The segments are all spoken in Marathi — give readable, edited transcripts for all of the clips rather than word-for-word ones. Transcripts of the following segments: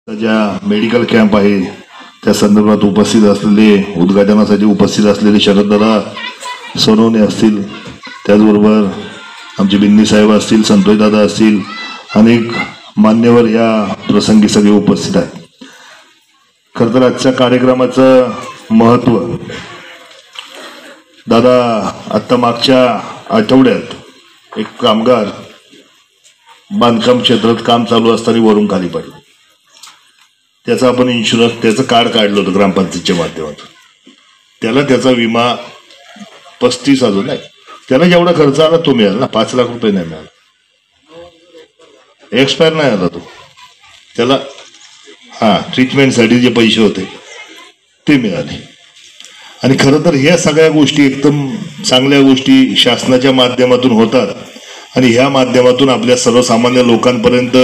ज्या मेडिकल कॅम्प आहे त्या संदर्भात उपस्थित असलेले उद्घाटनासाठी उपस्थित असलेले शरददादा सोनवणे असतील, त्याचबरोबर आमचे बिन्नी साहेब असतील, संतोष दादा असतील, अनेक मान्यवर या प्रसंगी सगळे उपस्थित आहेत. खरं तर आजच्या कार्यक्रमाचं महत्त्व दादा आत्ता मागच्या आठवड्यात एक कामगार बांधकाम क्षेत्रात काम चालू असताना वरून खाली पडला. त्याचा आपण इन्शुरन्स त्याचं कार्ड काढलं होतं ग्रामपंचायतच्या माध्यमातून. त्याला त्याचा विमा 35,000 नाही, त्याला जेवढा खर्च आला तो मिळाला ना. 5 लाख रुपये नाही मिळाला, एक्सपायर नाही आला तो. त्याला ट्रीटमेंटसाठी जे पैसे होते ते मिळाले. आणि खरं तर ह्या सगळ्या गोष्टी एकदम चांगल्या गोष्टी शासनाच्या माध्यमातून होतात आणि ह्या माध्यमातून आपल्या सर्वसामान्य लोकांपर्यंत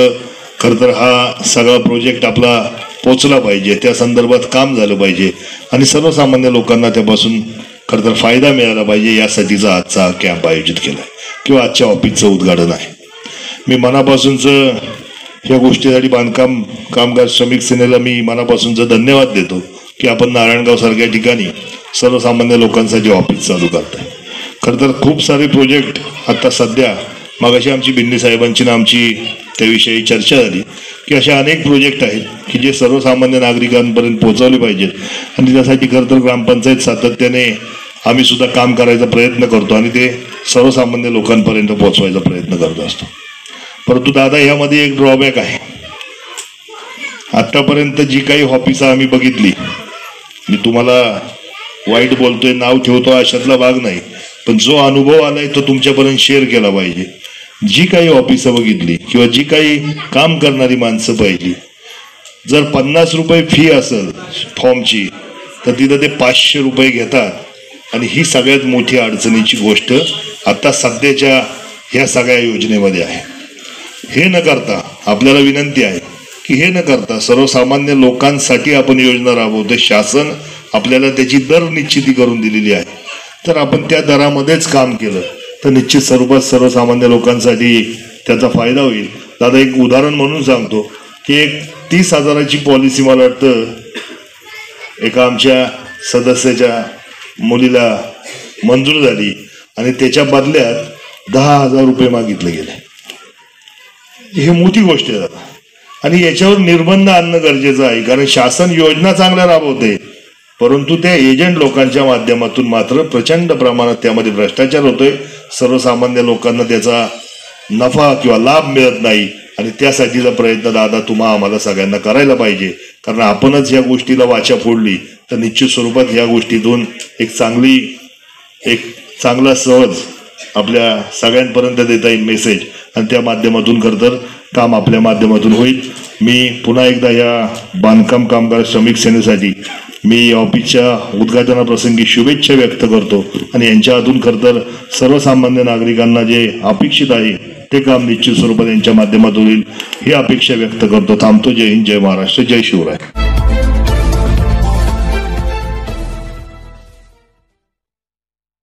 खरं तर हा सगळा प्रोजेक्ट आपला पोचला पाहिजे, त्या संदर्भात काम झालं पाहिजे आणि सर्वसामान्य लोकांना त्यापासून खरं तर फायदा मिळाला पाहिजे, यासाठीचा आजचा कॅम्प आयोजित केला किंवा आजच्या ऑफिसचं उद्घाटन आहे. मी मनापासूनच या गोष्टीसाठी बांधकाम कामगार श्रमिक सेनेला मी मनापासूनच धन्यवाद देतो की आपण नारायणगाव सारख्या ठिकाणी सर्वसामान्य लोकांसाठी ऑफिस चालू करताय. खरं तर खूप सारे प्रोजेक्ट आता सध्या मगाशी आमची बिन्नी साहेबांची ना आमची त्याविषयी चर्चा झाली की अशा अनेक प्रोजेक्ट आहेत की जे सर्वसामान्य नागरिकांपर्यंत पोहोचवले पाहिजेत आणि त्यासाठी खरं तर ग्रामपंचायत सातत्याने आम्ही सुद्धा काम करायचा प्रयत्न करतो आणि ते सर्वसामान्य लोकांपर्यंत पोहोचवायचा प्रयत्न करत असतो. परंतु दादा ह्यामध्ये एक ड्रॉबॅक आहे. आतापर्यंत जी काही ऑफिसं आम्ही बघितली, मी तुम्हाला वाईट बोलतोय, नाव ठेवतो अशातला भाग नाही, पण जो अनुभव आलाय तो तुमच्यापर्यंत शेअर केला पाहिजे. जी काही ऑफिसं बघितली किंवा जी काही काम करणारी माणसं पाहिली, जर 50 रुपये फी असेल फॉर्मची तर तिथं ते 500 रुपये घेतात आणि ही सगळ्यात मोठी अडचणीची गोष्ट आता सध्याच्या ह्या सगळ्या योजनेमध्ये आहे. हे न करता आपल्याला विनंती आहे की हे न करता सर्वसामान्य लोकांसाठी आपण योजना राबवतो. शासन आपल्याला त्याची दर निश्चिती करून दिलेली आहे, तर आपण त्या दरामध्येच काम केलं तर निश्चित स्वरूपात सर्वसामान्य लोकांसाठी त्याचा फायदा होईल. दादा एक उदाहरण म्हणून सांगतो की एक 30,000ची पॉलिसी मला वाटतं एका आमच्या सदस्याच्या मुलीला मंजूर झाली आणि त्याच्या बदल्यात 10,000 रुपये मागितले गेले. ही मोठी गोष्ट आहे दादा आणि याच्यावर निर्बंध आणणं गरजेचं आहे, कारण शासन योजना चांगल्या राबवते परंतु त्या एजंट लोकांच्या माध्यमातून मात्र प्रचंड प्रमाणात त्यामध्ये भ्रष्टाचार होतोय. सर्वसामान्य लोकांना त्याचा नफा किंवा लाभ मिळत नाही आणि त्यासाठीचा प्रयत्न दादा आम्हाला सगळ्यांना करायला पाहिजे, कारण आपणच या गोष्टीला वाचा फोडली तर निश्चित स्वरूपात ह्या गोष्टीतून एक चांगला सहज आपल्या सगळ्यांपर्यंत देता येईल मेसेज आणि त्या माध्यमातून खरं तर काम आपल्या माध्यमातून होईल. मी पुन्हा एकदा या बांधकाम कामगार श्रमिक सेनेसाठी मी ऑफिसच्या उद्घाटनाप्रसंगी शुभेच्छा व्यक्त करतो आणि यांच्या हातून खरं तर सर्वसामान्य नागरिकांना जे अपेक्षित आहे ते काम निश्चित स्वरूपात यांच्या माध्यमातून होईल ही अपेक्षा व्यक्त करतो. थांबतो. जय हिंद, जय महाराष्ट्र, जय शिवराय.